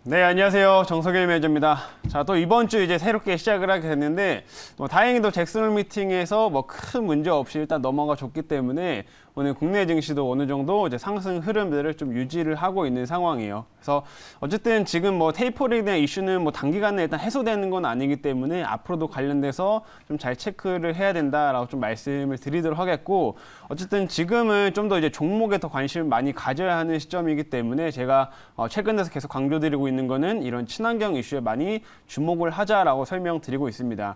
네, 안녕하세요. 정석일 매니저입니다. 자, 또 이번 주 이제 새롭게 시작을 하게 됐는데, 다행히도 잭슨홀 미팅에서 큰 문제 없이 일단 넘어가 줬기 때문에 오늘 국내 증시도 어느 정도 이제 상승 흐름들을 좀 유지를 하고 있는 상황이에요. 그래서 어쨌든 지금 테이퍼링에 대한 이슈는 단기간에 일단 해소되는 건 아니기 때문에 앞으로도 관련돼서 좀 잘 체크를 해야 된다라고 좀 말씀을 드리도록 하겠고, 어쨌든 지금은 좀 더 이제 종목에 더 관심을 많이 가져야 하는 시점이기 때문에 제가 최근 들어서 계속 강조드리고 있는 거는 이런 친환경 이슈에 많이 주목을 하자라고 설명드리고 있습니다.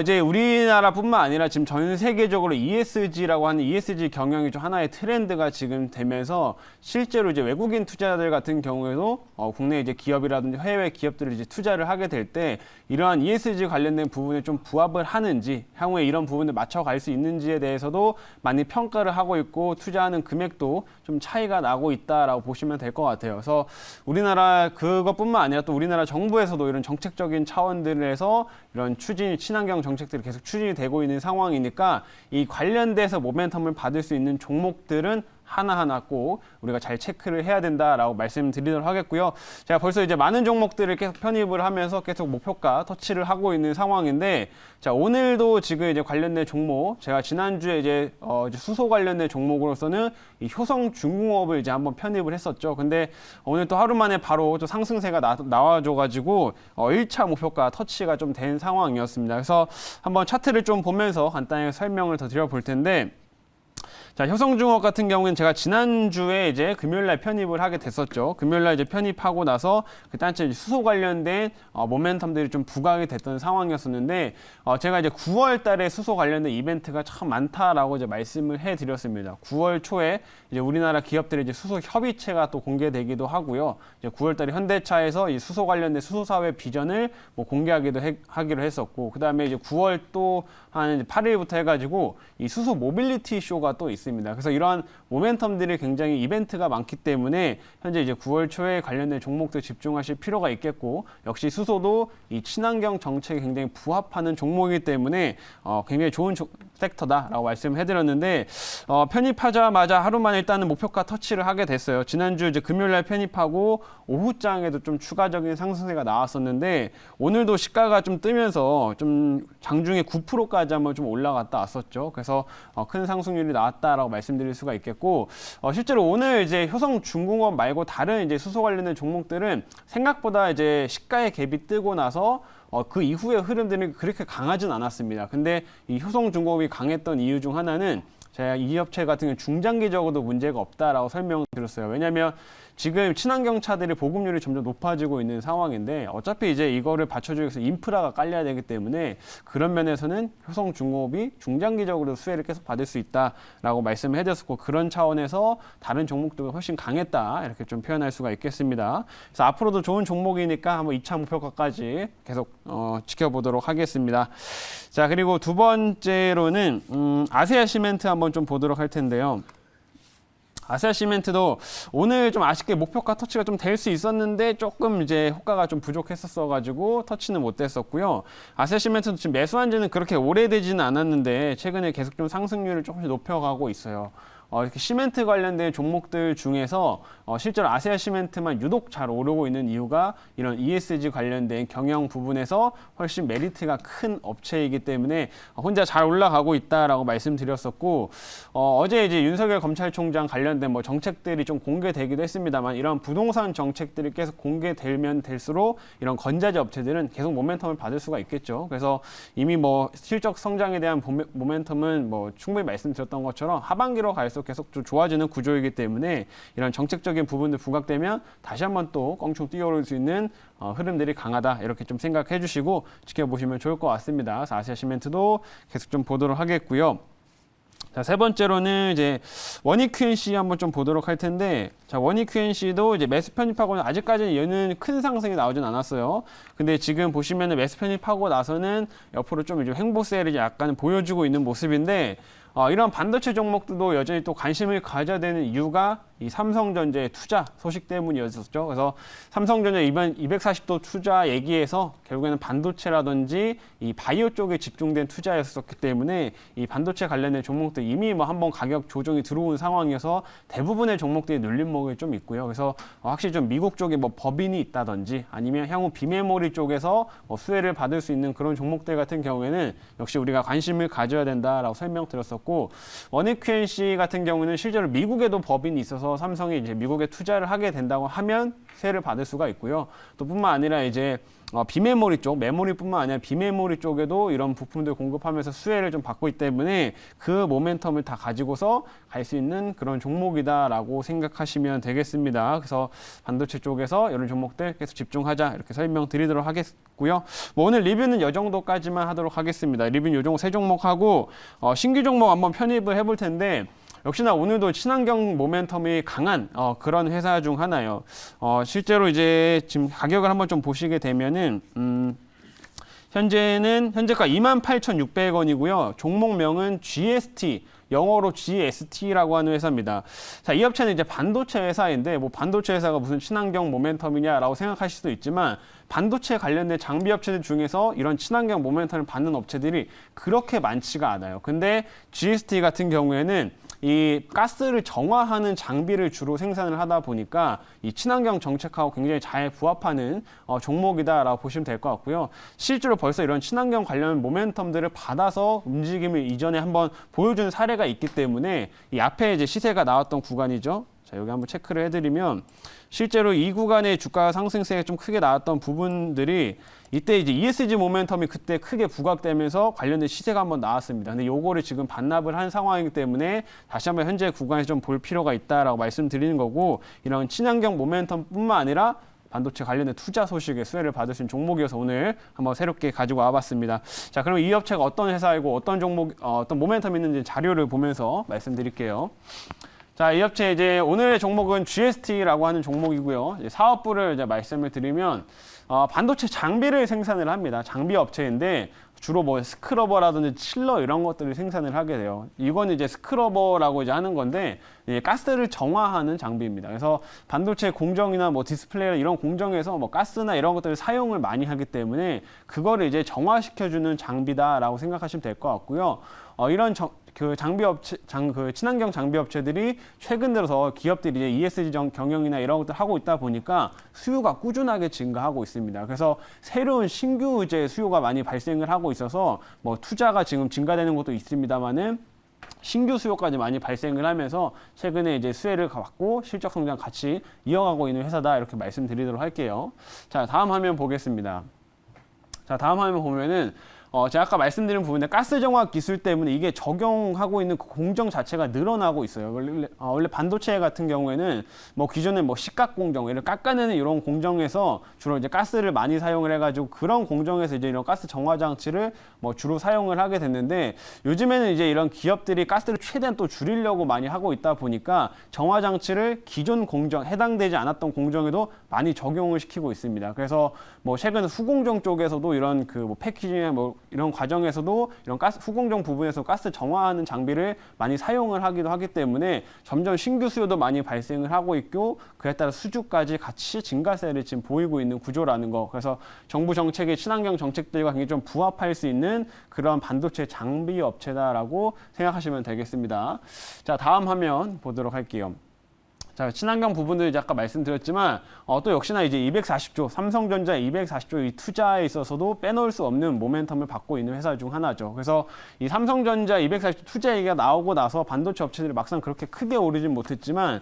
이제 우리나라뿐만 아니라 지금 전 세계적으로 ESG라고 하는 ESG 경영이 좀 하나의 트렌드가 지금 되면서 실제로 이제 외국인 투자자들 같은 경우에도 국내 이제 기업이라든지 해외 기업들을 이제 투자를 하게 될 때 이러한 ESG 관련된 부분에 좀 부합을 하는지, 향후에 이런 부분을 맞춰갈 수 있는지에 대해서도 많이 평가를 하고 있고 투자하는 금액도 좀 차이가 나고 있다라고 보시면 될 것 같아요. 그래서 우리나라 그것뿐만 아니라 또 우리나라 정부에서도 이런 정책적인 차원들에서 이런 친환경 정책들이 계속 추진이 되고 있는 상황이니까 이 관련돼서 모멘텀을 받을 수 있는 종목들은 하나하나 꼭 우리가 잘 체크를 해야 된다라고 말씀드리도록 하겠고요. 제가 벌써 이제 많은 종목들을 계속 편입을 하면서 계속 목표가 터치를 하고 있는 상황인데, 자, 오늘도 지금 이제 관련된 종목, 제가 지난주에 이제 수소 관련된 종목으로서는 이 효성중공업을 이제 한번 편입을 했었죠. 근데 오늘 또 하루 만에 바로 또 상승세가 나와줘가지고 1차 목표가 터치가 좀 된 상황이었습니다. 그래서 한번 차트를 좀 보면서 간단히 설명을 더 드려볼 텐데, 자, 효성중업 같은 경우는 제가 지난주에 이제 금요일날 편입을 하게 됐었죠. 금요일날 이제 편입하고 나서 그때 한참 수소 관련된 모멘텀들이 좀 부각이 됐던 상황이었었는데, 제가 이제 9월 달에 수소 관련된 이벤트가 참 많다라고 이제 말씀을 해드렸습니다. 9월 초에 이제 우리나라 기업들의 이제 수소 협의체가 또 공개되기도 하고요. 이제 9월 달에 현대차에서 이 수소 관련된 수소사회 비전을 공개하기도 하기로 했었고, 그 다음에 이제 9월 또 한 8일부터 해가지고 이 수소 모빌리티 쇼가 또 있습니다. 그래서 이러한 모멘텀들이 굉장히 이벤트가 많기 때문에 현재 이제 9월 초에 관련된 종목들 집중하실 필요가 있겠고, 역시 수소도 이 친환경 정책에 굉장히 부합하는 종목이기 때문에 굉장히 좋은 섹터다라고 말씀을 해드렸는데, 편입하자마자 하루 만에 일단은 목표가 터치를 하게 됐어요. 지난주 이제 금요일날 편입하고 오후장에도 좀 추가적인 상승세가 나왔었는데, 오늘도 시가가 좀 뜨면서 좀 장중에 9%까지 한번 좀 올라갔다 왔었죠. 그래서 큰 상승률이 나왔다라고 말씀드릴 수가 있겠고, 실제로 오늘 이제 효성중공업 말고 다른 이제 수소 관련된 종목들은 생각보다 이제 시가의 갭이 뜨고 나서 그 이후의 흐름들이 그렇게 강하진 않았습니다. 근데 이 효성중공업이 강했던 이유 중 하나는 제가 이 업체 같은 경우 중장기적으로도 문제가 없다라고 설명을 드렸어요. 왜냐하면 지금 친환경 차들의 보급률이 점점 높아지고 있는 상황인데, 어차피 이제 이거를 받쳐주기 위해서 인프라가 깔려야 되기 때문에 그런 면에서는 효성중공업이 중장기적으로 수혜를 계속 받을 수 있다라고 말씀을 해드렸고, 그런 차원에서 다른 종목들보다 훨씬 강했다 이렇게 좀 표현할 수가 있겠습니다. 그래서 앞으로도 좋은 종목이니까 한번 2차 목표가까지 계속 지켜보도록 하겠습니다. 자, 그리고 두 번째로는 아세아 시멘트 한번 좀 보도록 할 텐데요. 아세아 시멘트도 오늘 좀 아쉽게 목표가 터치가 좀 될 수 있었는데 조금 이제 효과가 좀 부족했었어가지고 터치는 못 됐었고요. 아세아 시멘트도 지금 매수한 지는 그렇게 오래되지는 않았는데 최근에 계속 좀 상승률을 조금씩 높여가고 있어요. 이렇게 시멘트 관련된 종목들 중에서 실제로 아세아 시멘트만 유독 잘 오르고 있는 이유가 이런 ESG 관련된 경영 부분에서 훨씬 메리트가 큰 업체이기 때문에 혼자 잘 올라가고 있다라고 말씀드렸었고, 어제 이제 윤석열 검찰총장 관련된 정책들이 좀 공개되기도 했습니다만, 이런 부동산 정책들이 계속 공개되면 될수록 이런 건자재 업체들은 계속 모멘텀을 받을 수가 있겠죠. 그래서 이미 실적 성장에 대한 모멘텀은 충분히 말씀드렸던 것처럼 하반기로 갈수록 계속 좀 좋아지는 구조이기 때문에 이런 정책적인 부분들 부각되면 다시 한번 또 껑충 뛰어오를 수 있는 흐름들이 강하다 이렇게 좀 생각해 주시고 지켜보시면 좋을 것 같습니다. 그래서 아시아 시멘트도 계속 좀 보도록 하겠고요. 자, 세 번째로는 이제 원익 QNC 한번 좀 보도록 할 텐데, 자, 원익 QNC도 이제 매수 편입하고는 아직까지는 얘는 큰 상승이 나오진 않았어요. 근데 지금 보시면은 매수 편입하고 나서는 옆으로 좀 이제 횡보세를 약간 보여주고 있는 모습인데, 이런 반도체 종목들도 여전히 또 관심을 가져야 되는 이유가 이 삼성전자의 투자 소식 때문이었었죠. 그래서 삼성전자 이번 240도 투자 얘기에서 결국에는 반도체라든지 이 바이오 쪽에 집중된 투자였었기 때문에 이 반도체 관련된 종목들 이미 뭐 한번 가격 조정이 들어온 상황이어서 대부분의 종목들이 눌림목이 좀 있고요. 그래서 확실히 좀 미국 쪽에 뭐 법인이 있다든지 아니면 향후 비메모리 쪽에서 뭐 수혜를 받을 수 있는 그런 종목들 같은 경우에는 역시 우리가 관심을 가져야 된다라고 설명드렸었고, 원익 QNC 같은 경우는 실제로 미국에도 법인이 있어서 삼성이 이제 미국에 투자를 하게 된다고 하면 세를 받을 수가 있고요. 또 뿐만 아니라 이제 비메모리 쪽, 메모리뿐만 아니라 비메모리 쪽에도 이런 부품들 공급하면서 수혜를 좀 받고 있기 때문에 그 모멘텀을 다 가지고서 갈 수 있는 그런 종목이다라고 생각하시면 되겠습니다. 그래서 반도체 쪽에서 이런 종목들 계속 집중하자 이렇게 설명드리도록 하겠고요. 뭐 오늘 리뷰는 이 정도까지만 하도록 하겠습니다. 리뷰는 이 정도 세 종목하고 신규 종목 한번 편입을 해볼 텐데, 역시나 오늘도 친환경 모멘텀이 강한 그런 회사 중 하나예요. 실제로 이제 지금 가격을 한번 좀 보시게 되면은 현재가 28,600원이고요. 종목명은 GST, 영어로 GST라고 하는 회사입니다. 자, 이 업체는 이제 반도체 회사인데 뭐 반도체 회사가 무슨 친환경 모멘텀이냐라고 생각하실 수도 있지만, 반도체 관련된 장비 업체들 중에서 이런 친환경 모멘텀을 받는 업체들이 그렇게 많지가 않아요. 근데 GST 같은 경우에는 이 가스를 정화하는 장비를 주로 생산을 하다 보니까 이 친환경 정책하고 굉장히 잘 부합하는 종목이다라고 보시면 될 것 같고요. 실제로 벌써 이런 친환경 관련 모멘텀들을 받아서 움직임을 이전에 한번 보여준 사례가 있기 때문에 이 앞에 이제 시세가 나왔던 구간이죠. 자, 여기 한번 체크를 해드리면 실제로 이 구간의 주가 상승세가 좀 크게 나왔던 부분들이 이때 이제 ESG 모멘텀이 그때 크게 부각되면서 관련된 시세가 한번 나왔습니다. 근데 요거를 지금 반납을 한 상황이기 때문에 다시 한번 현재 구간에서 좀 볼 필요가 있다라고 말씀드리는 거고, 이런 친환경 모멘텀뿐만 아니라 반도체 관련된 투자 소식에 수혜를 받을 수 있는 종목이어서 오늘 한번 새롭게 가지고 와봤습니다. 자, 그럼 이 업체가 어떤 회사이고 어떤 종목, 어떤 모멘텀이 있는지 자료를 보면서 말씀드릴게요. 자, 이 업체 이제 오늘의 종목은 GST라고 하는 종목이고요. 이제 사업부를 이제 말씀을 드리면 반도체 장비를 생산을 합니다. 장비 업체인데 주로 뭐 스크러버라든지 칠러 이런 것들을 생산을 하게 돼요. 이거는 이제 스크러버라고 이제 하는 건데 가스를 정화하는 장비입니다. 그래서 반도체 공정이나 뭐 디스플레이 이런 공정에서 뭐 가스나 이런 것들을 사용을 많이 하기 때문에 그거를 이제 정화시켜주는 장비다라고 생각하시면 될 것 같고요. 이런 그 장비 업체, 그 친환경 장비 업체들이 최근 들어서 기업들이 이제 ESG 경영이나 이런 것들 하고 있다 보니까 수요가 꾸준하게 증가하고 있습니다. 그래서 새로운 신규 이제 수요가 많이 발생을 하고 있어서 뭐 투자가 지금 증가되는 것도 있습니다만은 신규 수요까지 많이 발생을 하면서 최근에 이제 수혜를 받고 실적 성장 같이 이어가고 있는 회사다 이렇게 말씀드리도록 할게요. 자, 다음 화면 보겠습니다. 자, 다음 화면 보면은 제가 아까 말씀드린 부분에 가스 정화 기술 때문에 이게 적용하고 있는 그 공정 자체가 늘어나고 있어요. 원래 반도체 같은 경우에는 뭐 기존에 뭐 식각 공정, 이런 깎아내는 이런 공정에서 주로 이제 가스를 많이 사용을 해가지고 그런 공정에서 이제 이런 가스 정화 장치를 뭐 주로 사용을 하게 됐는데, 요즘에는 이제 이런 기업들이 가스를 최대한 또 줄이려고 많이 하고 있다 보니까 정화 장치를 기존 공정, 해당되지 않았던 공정에도 많이 적용을 시키고 있습니다. 그래서 뭐 최근 후공정 쪽에서도 이런 그 뭐 패키징이나 뭐 이런 과정에서도 이런 가스 후공정 부분에서 가스 정화하는 장비를 많이 사용을 하기도 하기 때문에 점점 신규 수요도 많이 발생을 하고 있고, 그에 따라 수주까지 같이 증가세를 지금 보이고 있는 구조라는 거. 그래서 정부 정책의 친환경 정책들과 굉장히 좀 부합할 수 있는 그런 반도체 장비 업체다라고 생각하시면 되겠습니다. 자, 다음 화면 보도록 할게요. 자, 친환경 부분들 이제 아까 말씀드렸지만 또 역시나 이제 240조, 삼성전자 240조 이 투자에 있어서도 빼놓을 수 없는 모멘텀을 받고 있는 회사 중 하나죠. 그래서 이 삼성전자 240조 투자 얘기가 나오고 나서 반도체 업체들이 막상 그렇게 크게 오르진 못했지만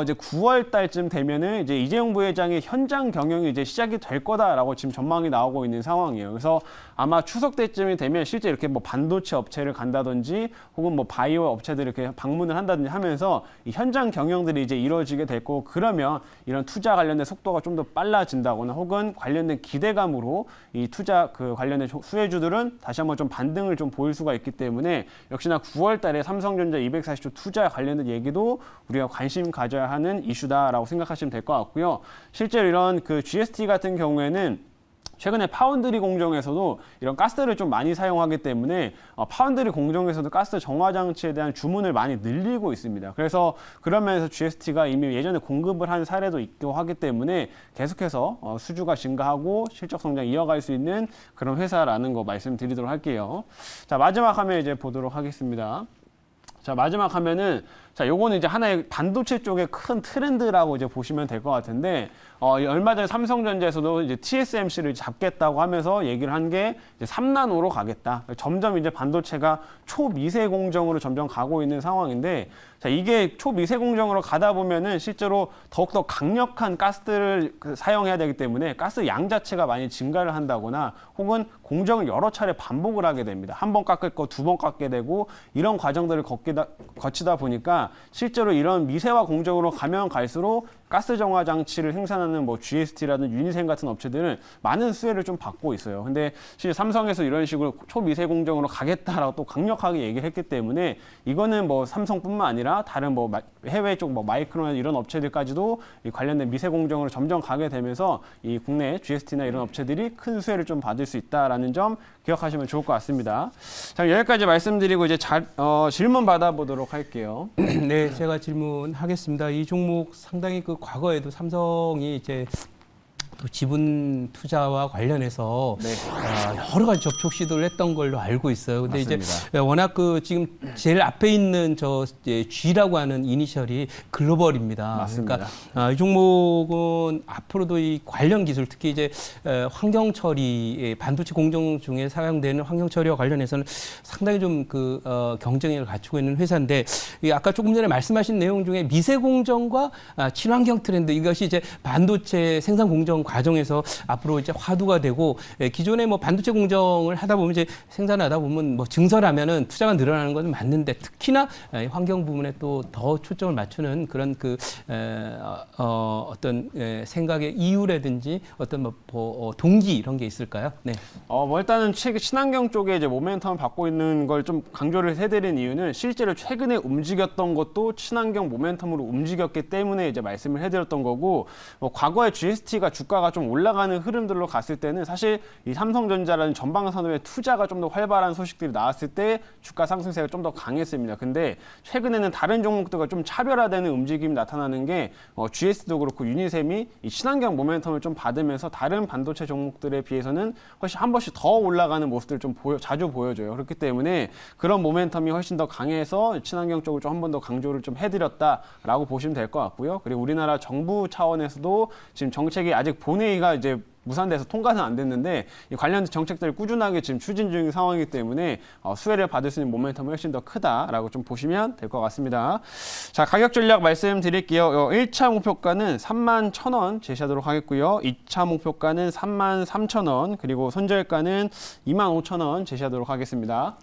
이제 9월 달쯤 되면은 이제 이재용 부회장의 현장 경영이 이제 시작이 될 거다라고 지금 전망이 나오고 있는 상황이에요. 그래서 아마 추석 때쯤이 되면 실제 이렇게 뭐 반도체 업체를 간다든지 혹은 뭐 바이오 업체들을 이렇게 방문을 한다든지 하면서 이 현장 경영들이 이제 이루어지게 될 거고, 그러면 이런 투자 관련된 속도가 좀 더 빨라진다거나 혹은 관련된 기대감으로 이 투자 그 관련된 수혜주들은 다시 한번 좀 반등을 좀 보일 수가 있기 때문에 역시나 9월 달에 삼성전자 240조 투자 관련된 얘기도 우리가 관심 가져야 하는 이슈다라고 생각하시면 될 것 같고요. 실제로 이런 그 GST 같은 경우에는 최근에 파운드리 공정에서도 이런 가스를 좀 많이 사용하기 때문에 파운드리 공정에서도 가스 정화 장치에 대한 주문을 많이 늘리고 있습니다. 그래서 그런 면에서 GST가 이미 예전에 공급을 한 사례도 있고 하기 때문에 계속해서 수주가 증가하고 실적 성장 이어갈 수 있는 그런 회사라는 거 말씀드리도록 할게요. 자, 마지막 화면 이제 보도록 하겠습니다. 자, 마지막 화면은 자, 요거는 이제 하나의 반도체 쪽의 큰 트렌드라고 이제 보시면 될 것 같은데, 얼마 전에 삼성전자에서도 이제 TSMC를 잡겠다고 하면서 얘기를 한 게 이제 3나노로 가겠다. 점점 이제 반도체가 초미세 공정으로 점점 가고 있는 상황인데, 자, 이게 초미세 공정으로 가다 보면은 실제로 더욱더 강력한 가스들을 사용해야 되기 때문에 가스 양 자체가 많이 증가를 한다거나 혹은 공정을 여러 차례 반복을 하게 됩니다. 한 번 깎을 거 두 번 깎게 되고 이런 과정들을 거치다 보니까 실제로 이런 미세화 공정으로 가면 갈수록 가스 정화 장치를 생산하는 뭐 GST라든 유니셈 같은 업체들은 많은 수혜를 좀 받고 있어요. 근데 실제 삼성에서 이런 식으로 초미세 공정으로 가겠다라고 또 강력하게 얘기를 했기 때문에 이거는 뭐 삼성뿐만 아니라 다른 뭐 해외 쪽 뭐 마이크론 이런 업체들까지도 이 관련된 미세 공정으로 점점 가게 되면서 이 국내 GST나 이런 업체들이 큰 수혜를 좀 받을 수 있다라는 점 기억하시면 좋을 것 같습니다. 자, 여기까지 말씀드리고 이제 질문 받아보도록 할게요. 네, 제가 질문하겠습니다. 이 종목 상당히 그 과거에도 삼성이 이제 또 지분 투자와 관련해서 네. 여러 가지 접촉 시도를 했던 걸로 알고 있어요. 근데 맞습니다. 이제 워낙 그 지금 제일 앞에 있는 저 G라고 하는 이니셜이 글로벌입니다. 맞습니다. 그러니까 이 종목은 앞으로도 이 관련 기술, 특히 이제 환경 처리, 반도체 공정 중에 사용되는 환경 처리와 관련해서는 상당히 좀 그 경쟁력을 갖추고 있는 회사인데, 아까 조금 전에 말씀하신 내용 중에 미세 공정과 친환경 트렌드, 이것이 이제 반도체 생산 공정 과정에서 앞으로 이제 화두가 되고, 기존에 뭐 반도체 공정을 하다 보면 이제 생산하다 보면 뭐 증설하면은 투자가 늘어나는 것은 맞는데, 특히나 환경 부분에 또 더 초점을 맞추는 그런 그 어떤 생각의 이유라든지 어떤 뭐 동기 이런 게 있을까요? 네. 뭐 일단은 친환경 쪽에 이제 모멘텀을 받고 있는 걸 좀 강조를 해드린 이유는 실제로 최근에 움직였던 것도 친환경 모멘텀으로 움직였기 때문에 이제 말씀을 해드렸던 거고, 뭐 과거에 GST가 주가가 좀 올라가는 흐름들로 갔을 때는 사실 이 삼성전자라는 전방 산업의 투자가 좀 더 활발한 소식들이 나왔을 때 주가 상승세가 좀 더 강했습니다. 근데 최근에는 다른 종목들과 좀 차별화되는 움직임이 나타나는 게 GS도 그렇고 유니셈이 이 친환경 모멘텀을 좀 받으면서 다른 반도체 종목들에 비해서는 훨씬 한 번씩 더 올라가는 모습들을 좀 자주 보여줘요. 그렇기 때문에 그런 모멘텀이 훨씬 더 강해서 친환경 쪽을 좀 한 번 더 강조를 좀 해드렸다라고 보시면 될 것 같고요. 그리고 우리나라 정부 차원에서도 지금 정책이 아직 본회의가 이제 무산돼서 통과는 안 됐는데 이 관련 정책들을 꾸준하게 지금 추진 중인 상황이기 때문에 수혜를 받을 수 있는 모멘텀이 훨씬 더 크다라고 좀 보시면 될 것 같습니다. 자, 가격 전략 말씀드릴게요. 1차 목표가는 31,000원 제시하도록 하겠고요. 2차 목표가는 33,000원, 그리고 손절가는 25,000원 제시하도록 하겠습니다.